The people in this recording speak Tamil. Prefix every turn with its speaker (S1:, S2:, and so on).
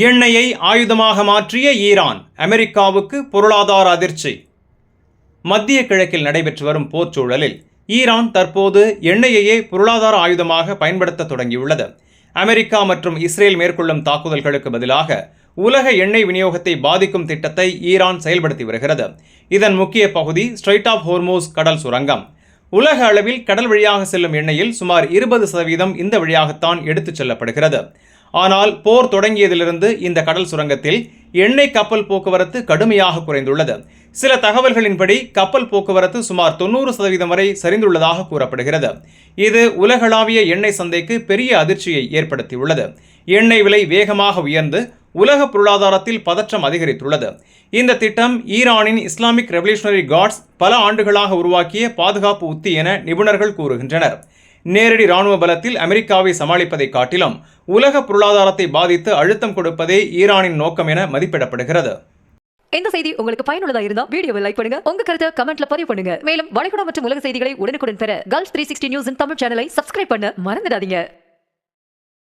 S1: எண்ணெயை ஆயுதமாக மாற்றிய ஈரான், அமெரிக்காவுக்கு பொருளாதார அதிர்ச்சி. மத்திய கிழக்கில் நடைபெற்று வரும் போர் சூழலில் ஈரான் தற்போது எண்ணெயையே பொருளாதார ஆயுதமாக பயன்படுத்த தொடங்கியுள்ளது. அமெரிக்கா மற்றும் இஸ்ரேல் மேற்கொள்ளும் தாக்குதல்களுக்கு பதிலாக உலக எண்ணெய் விநியோகத்தை பாதிக்கும் திட்டத்தை ஈரான் செயல்படுத்தி வருகிறது. இதன் முக்கிய பகுதி ஸ்ட்ரெய்ட் ஆஃப் ஹோர்மூஸ் கடல் சுரங்கம். உலக அளவில் கடல் வழியாக செல்லும் எண்ணெயில் சுமார் 20% இந்த வழியாகத்தான் எடுத்துச் செல்லப்படுகிறது. ஆனால் போர் தொடங்கியதிலிருந்து இந்த கடல் சுரங்கத்தில் எண்ணெய் கப்பல் போக்குவரத்து கடுமையாக குறைந்துள்ளது. சில தகவல்களின்படி கப்பல் போக்குவரத்து சுமார் 90% வரை சரிந்துள்ளதாக கூறப்படுகிறது. இது உலகளாவிய எண்ணெய் சந்தைக்கு பெரிய அதிர்ச்சியை ஏற்படுத்தியுள்ளது. எண்ணெய் விலை வேகமாக உயர்ந்து உலக பொருளாதாரத்தில் பதற்றம் அதிகரித்துள்ளது. இந்த திட்டம் ஈரானின் இஸ்லாமிக் ரெவல்யூஷனரி கார்ட்ஸ் பல ஆண்டுகளாக உருவாக்கிய பாதுகாப்பு உத்தி என நிபுணர்கள் கூறுகின்றனர். நேரடி ராணுவ பலத்தில் அமெரிக்காவை சமாளிப்பதை காட்டிலும் உலக பொருளாதாரத்தை பாதித்து அழுத்தம் கொடுப்பதே ஈரானின் நோக்கம் என மதிப்பிடப்படுகிறது.
S2: இந்த செய்தி உங்களுக்கு பயனுள்ளதா இருந்தா வீடியோவை லைக் பண்ணுங்க, உங்க கருத்தை கமெண்ட்ல பதிவு பண்ணுங்க. மேலும் வளைகுடா மற்றும் உலக செய்திகளை உடனுக்குடன் பெற Gulf 360 நியூஸின் தமிழ் சேனலை சப்ஸ்கிரைப் பண்ண மறந்துடாதீங்க.